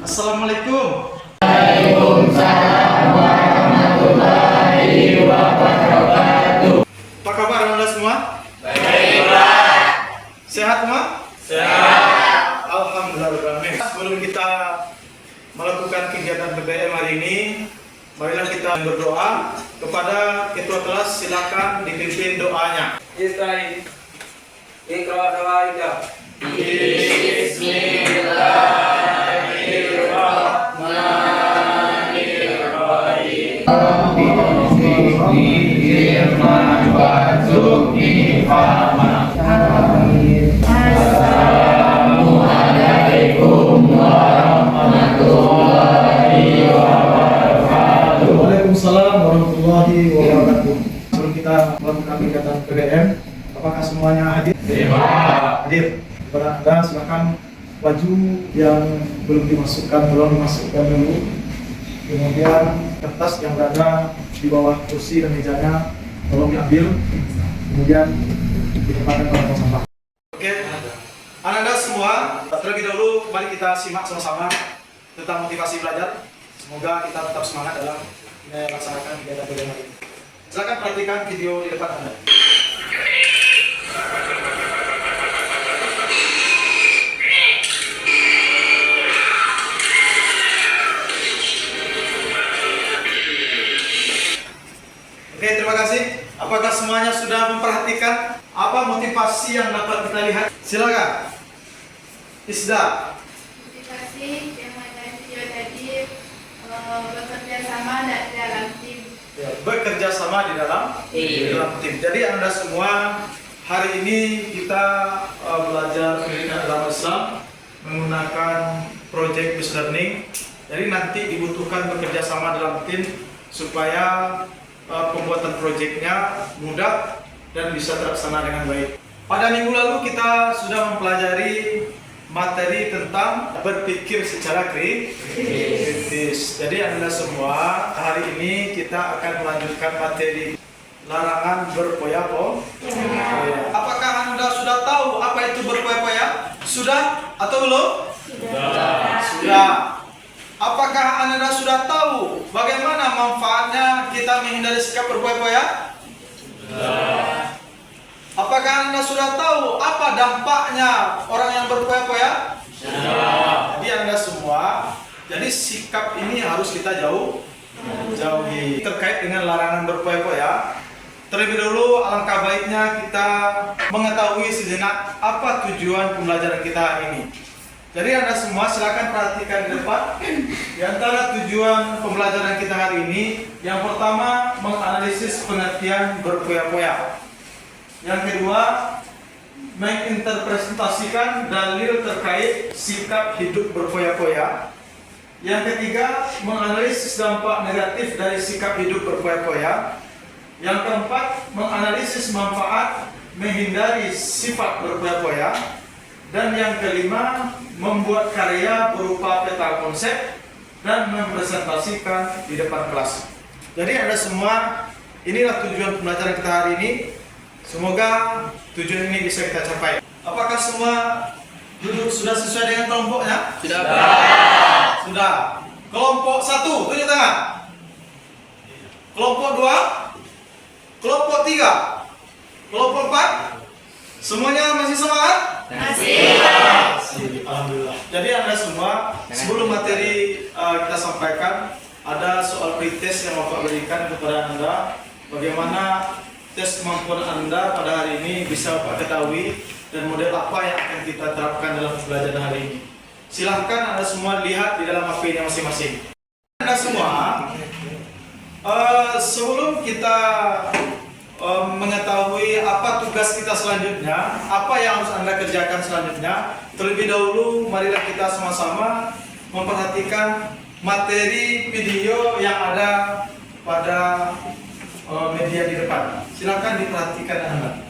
Assalamualaikum. Waalaikumsalam warahmatullahi wabarakatuh. Apa kabar Anda semua? Baiklah. Sehat semua? Sehat. Alhamdulillah. Sebelum kita melakukan kegiatan PBM hari ini, marilah kita berdoa. Kepada ketua kelas silakan dipimpin doanya. Israel, Iqra Dawaida. Bismillahirrahmanirrahim. Assalamualaikum warahmatullahi wabarakatuh. Waalaikumsalam warahmatullahi wabarakatuh. Sebelum kita melakukan kegiatan PBM, apakah semuanya hadir? Hadir. Kepada Anda silakan baju yang belum dimasukkan dulu. Kemudian kertas yang berada di bawah kursi dan mejanya tolong diambil. Kemudian ditempatkan pada tong sampah. Oke, Anda semua, terlebih dahulu mari kita simak sama-sama tentang motivasi belajar. Semoga kita tetap semangat dalam melaksanakan kegiatan PBM hari ini. Silakan perhatikan video di depan Anda. Oke, terima kasih. Apakah semuanya sudah memperhatikan apa motivasi yang dapat kita lihat? Silakan. Isda. Motivasi yang ada video tadi bekerja sama dalam tim. Ya, bekerja sama di dalam tim. Jadi Anda semua hari ini kita belajar pendidikan agama Islam menggunakan project based learning. Jadi nanti dibutuhkan bekerja sama dalam tim supaya pembuatan proyeknya mudah dan bisa terlaksana dengan baik. Pada minggu lalu kita sudah mempelajari materi tentang berpikir secara kritis. Jadi Anda semua hari ini kita akan melanjutkan materi larangan berpoya-poya. Apakah Anda sudah tahu apa itu berpoya-poya? Sudah atau belum? Sudah. Apakah Anda sudah tahu bagaimana manfaatnya kita menghindari sikap berpoya-poya? Apakah Anda sudah tahu apa dampaknya orang yang berpoya-poya? Jadi Anda semua, jadi sikap ini harus kita jauhi. Terkait dengan larangan berpoya-poya, terlebih dahulu alangkah baiknya kita mengetahui sejenak apa tujuan pembelajaran kita hari ini. Jadi Anda semua silakan perhatikan di depan. Di antara tujuan pembelajaran kita hari ini, yang pertama menganalisis pengertian berpoya-poya. Yang kedua, menginterpretasikan dalil terkait sikap hidup berpoya-poya. Yang ketiga, menganalisis dampak negatif dari sikap hidup berpoya-poya. Yang keempat, menganalisis manfaat menghindari sifat berpoya-poya. Dan yang kelima, membuat karya berupa peta konsep dan mempresentasikan di depan kelas. Jadi Anda semua, inilah tujuan pembelajaran kita hari ini. Semoga tujuan ini bisa kita capai. Apakah semua duduk sudah sesuai dengan kelompoknya? Sudah. Kelompok 1, tunjuk tangan. Kelompok 2, kelompok 3, kelompok 4. Semuanya masih semangat? Alhamdulillah. Jadi Anda semua, sebelum materi kita sampaikan, ada soal pretest yang Bapak berikan kepada Anda. Bagaimana tes kemampuan Anda pada hari ini bisa Bapak ketahui dan model apa yang akan kita terapkan dalam pembelajaran hari ini. Silahkan Anda semua lihat di dalam HP-nya masing-masing. Anda semua, sebelum kita mengetahui apa tugas kita selanjutnya, apa yang harus Anda kerjakan selanjutnya, terlebih dahulu marilah kita sama-sama memperhatikan materi video yang ada pada media di depan. Silakan diperhatikan Anda.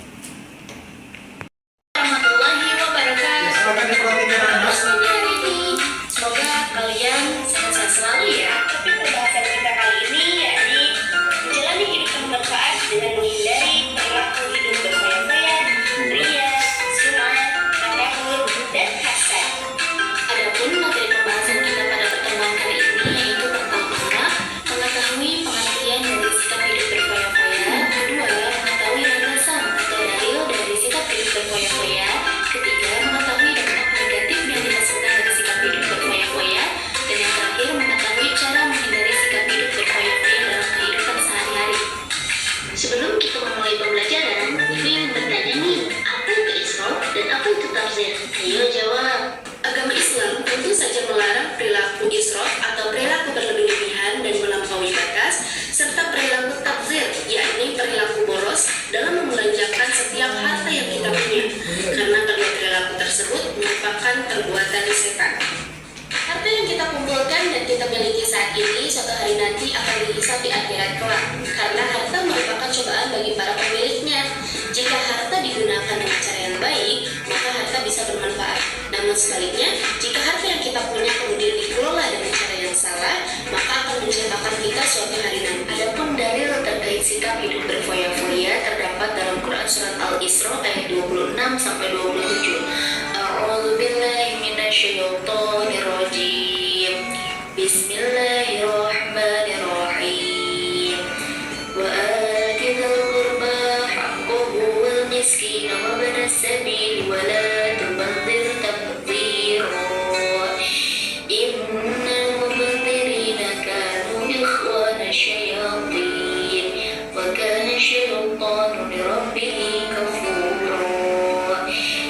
Warahmatullahi wabarakatuh. Silakan diperhatikan Anda. Semoga kalian sehat-sehat selalu ya. Pembahasan kita kali ini yakni menjalani hidup yang bermanfaat dengan menghindari perilaku hidup berpoya-poya, ria, sum'ah, takabur, dan hasad. Adapun materi pembahasan kita pada kita memulai pembelajaran, Ibu yang bertanya nih, apa itu Isra dan apa itu Tabzir? Ayo jawab. Agama Islam tentu saja melarang perilaku israf atau perilaku berlebih-lebihan dan melampaui batas, serta perilaku tabzir, yakni perilaku boros dalam membelanjakan setiap harta yang kita punya, karena kedua perilaku tersebut merupakan perbuatan setan. Harta yang kita kumpulkan dan kita miliki saat ini suatu hari nanti akan dihisab di akhirat kelak, karena harta merupakan cobaan bagi para pemiliknya. Jika harta digunakan dengan cara yang baik, maka harta bisa bermanfaat. Namun sebaliknya, jika harta yang kita punya kemudian dikelola dengan cara yang salah, maka akan mencelakakan kita suatu hari nanti. Adapun dalil terkait sikap hidup berfoya-foya terdapat dalam Quran surat Al-Isra ayat 26 sampai 27. A'udzu billahi minasyaitonir rajim. Bismillahirrahmanirrahim. Wa atidil qurba haqqahu wal miskin wa ibnas sabil wa la tubadzir tabdzira. Innal mubadzirina kanu ikhwana syayatin wa kana syaitanu li rabbih kafura.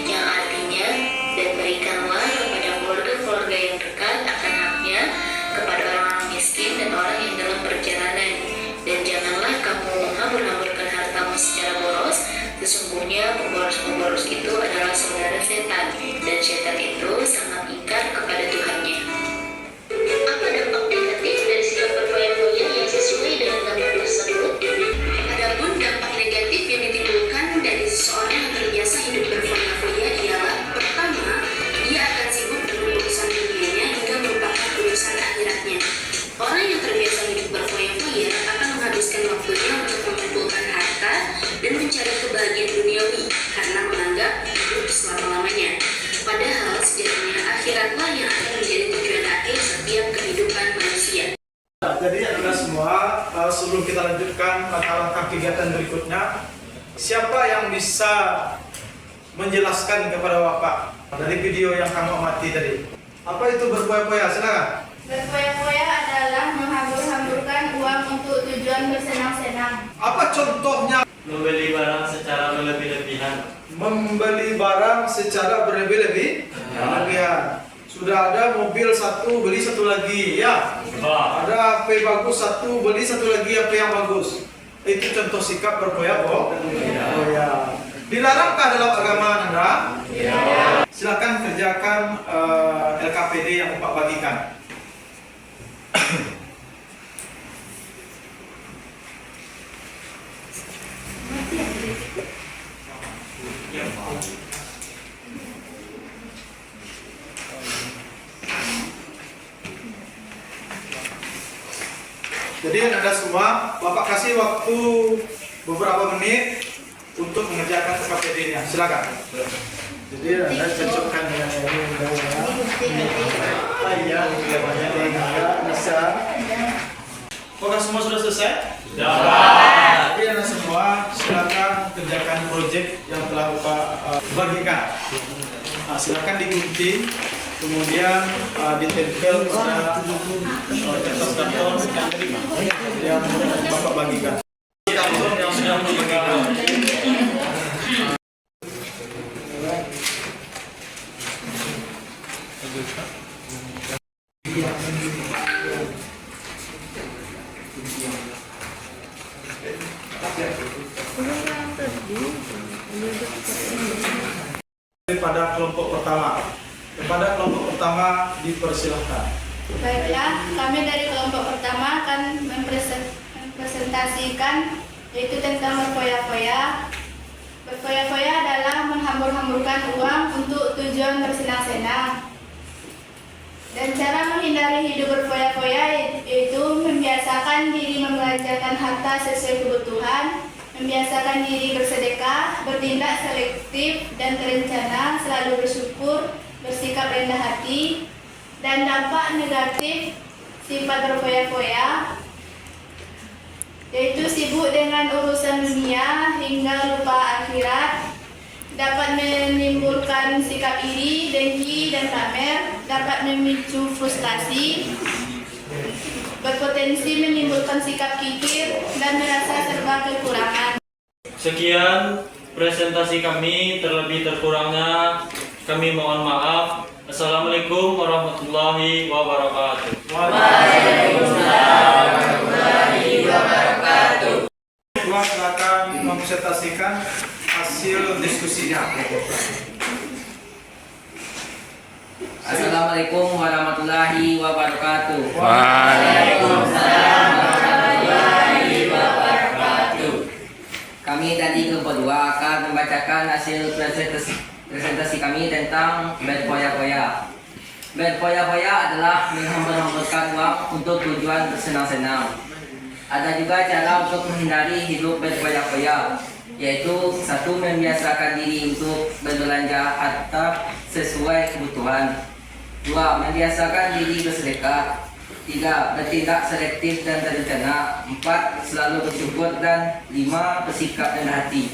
Yang artinya, dan berikanlah kepada keluarga-keluarga yang dekat akan haknya, kepada orang miskin dan orang yang dalam perjalanan, dan janganlah kamu menghambur-hamburkan hartamu secara boros. Sesungguhnya pemboros-pemboros itu adalah saudara setan, dan setan itu sangat ingkar kepada Tuhannya. Apa dampak negatif dari sikap berfoya-foya yang sesuai dengan gambar tersebut? Adapun dampak negatif yang ditimbulkan dari seseorang yang terbiasa hidup berfoya-foya ialah: pertama, ia akan sibuk dengan urusan dunianya hingga melupakan urusan akhiratnya. Orang yang terbiasa hidup berfoya-foya akan menghabiskan waktunya untuk mengumpulkan harta dan mencari kebahagiaan duniawi karena menganggap hidup selama-lamanya. Padahal sejatinya akhiratlah yang akan menjadi tujuan akhir setiap kehidupan manusia. Jadi anda semua, sebelum kita lanjutkan langkah-langkah kegiatan berikutnya, siapa yang bisa menjelaskan kepada Bapak dari video yang kamu amati tadi? Apa itu berfoya-foya? Silakan. Berfoya-foya adalah menghambur-hamburkan uang untuk tujuan bersenang-senang. Apa contohnya? Membeli barang secara berlebih-lebihan. Membeli barang secara berlebih-lebihan. Sudah ada mobil satu, beli satu lagi, ya. Ada HP bagus satu, beli satu lagi HP yang bagus. Itu contoh sikap berfoya-foya. Dilarangkah dalam agama Anda? Ya. Silakan kerjakan LKPD yang Bapak bagikan. Jadi Anda semua, Bapak kasih waktu beberapa menit untuk mengerjakan LKPD-nya. Silakan. Jadi Anda cocokkan dengan ini ya. Bisa. Apakah semua sudah selesai? Jadi Anda semua silakan kerjakan proyek yang telah Bapak bagikan. Silakan digunting, kemudian ditempel pada kertas karton yang Bapak bagikan. Karton yang sudah dibagikan. Pada kelompok pertama. Kepada kelompok pertama dipersilahkan. Baiklah, kami dari kelompok pertama akan mempresentasikan yaitu tentang berfoya-foya. Berfoya-foya adalah menghambur-hamburkan uang untuk tujuan bersenang-senang. Dan cara menghindari hidup berfoya-foya yaitu membiasakan diri membelanjakan harta sesuai kebutuhan, membiasakan diri bersedekah, bertindak selektif dan terencana, selalu bersyukur, bersikap rendah hati. Dan dampak negatif sifat berfoya-foya yaitu sibuk dengan urusan dunia hingga lupa akhirat, dapat menimbulkan sikap iri, dengki, dan pamer, dapat memicu frustasi, berpotensi menimbulkan sikap kikir dan merasa serba kekurangan. Sekian presentasi kami, terlebih terkurangnya kami mohon maaf. Assalamualaikum warahmatullahi wabarakatuh. Ketua silakan mempresentasikan hasil diskusinya. Assalamualaikum warahmatullahi wabarakatuh. Kami tadi kelompok 2 akan membacakan hasil presentasi kami tentang berfoya-foya. Berfoya-foya adalah menghambur-hamburkan uang untuk tujuan bersenang-senang. Ada juga cara untuk menghindari hidup berfoya-foya, yaitu 1. Membiasakan diri untuk berbelanja harta sesuai kebutuhan. 2. Membiasakan diri bersedekah. 3. Bertindak selektif dan terencana. 4. Selalu bersyukur. Dan 5. Bersikap rendah hati.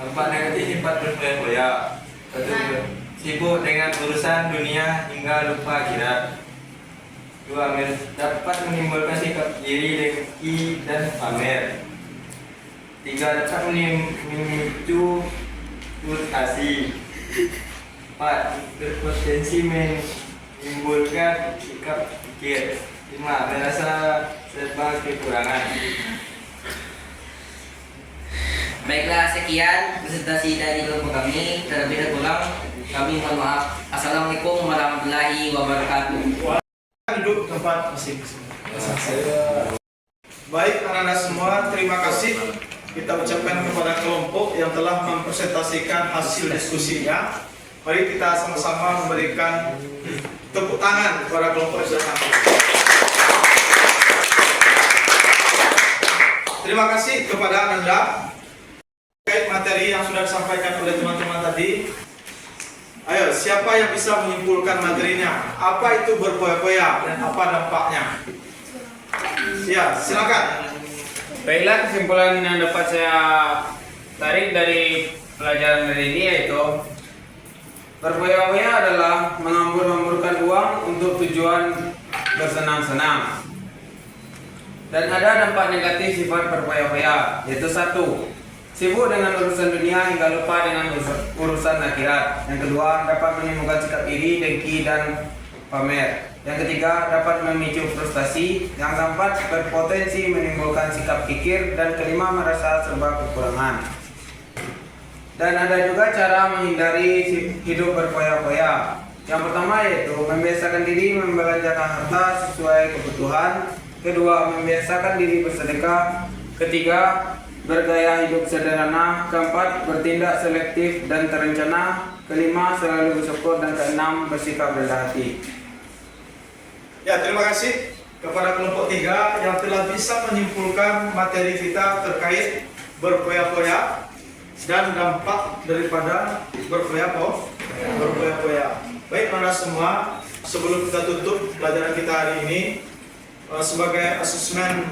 Dampak negatif sifat berfoya-foya. 1. Sibuk dengan urusan dunia hingga lupa akhirat. 2. Dapat menimbulkan sikap iri, dengki, dan pamer. 3. Dapat memicu frustasi. 4. Berpotensi menimbulkan sikap pikir. 5. Merasa serba kekurangan. Baiklah, sekian presentasi dari kelompok kami. Terlebih kurang kami mohon maaf. Assalamualaikum warahmatullahi wabarakatuh. Duduk tempat masing-masing. Baik anak-anak semua, terima kasih kita ucapkan kepada kelompok yang telah mempresentasikan hasil diskusinya. Mari kita sama-sama memberikan tepuk tangan kepada kelompok yang sudah tampil. Terima kasih kepada Anda. Terkait materi yang sudah disampaikan oleh teman-teman tadi, ayo, siapa yang bisa menyimpulkan materinya? Apa itu berfoya-foya dan apa dampaknya? Ya, silakan. Baiklah, kesimpulan yang dapat saya tarik dari pelajaran hari ini yaitu berfoya-foya adalah menghambur-hamburkan uang untuk tujuan bersenang-senang. Dan ada dampak negatif sifat berfoya-foya, yaitu 1. Sibuk dengan urusan dunia hingga lupa dengan urusan akhirat. Yang kedua, dapat menimbulkan sikap iri, dengki, dan pamer. Yang ketiga, dapat memicu frustasi. Yang keempat, berpotensi menimbulkan sikap kikir. Dan kelima, merasa serba kekurangan. Dan ada juga cara menghindari hidup berfoya-foya. Yang pertama yaitu membiasakan diri membelanjakan harta sesuai kebutuhan. Kedua, membiasakan diri bersedekah. Ketiga, bergaya hidup sederhana. Keempat, bertindak selektif dan terencana. Kelima, selalu bersyukur. Dan keenam, bersikap rendah hati. Ya, terima kasih kepada kelompok 3 yang telah bisa menyimpulkan materi kita terkait berfoya-foya dan dampak daripada berfoya-foya. Baik anak semua, sebelum kita tutup pelajaran kita hari ini, sebagai asesmen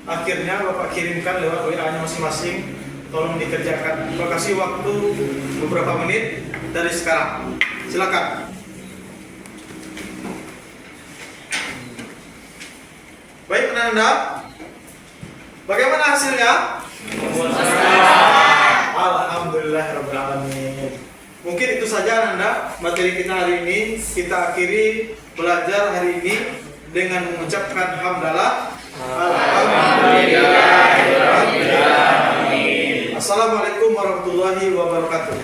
akhirnya Bapak kirimkan lewat WA-nya masing-masing, tolong dikerjakan. Terima kasih, waktu beberapa menit dari sekarang. Silakan. Baik anak-anak, bagaimana hasilnya? Alhamdulillah alamin. Mungkin itu saja anak-anak materi kita hari ini. Kita akhiri belajar hari ini dengan mengucapkan hamdalah. Alhamdulillah. Assalamualaikum warahmatullahi wabarakatuh.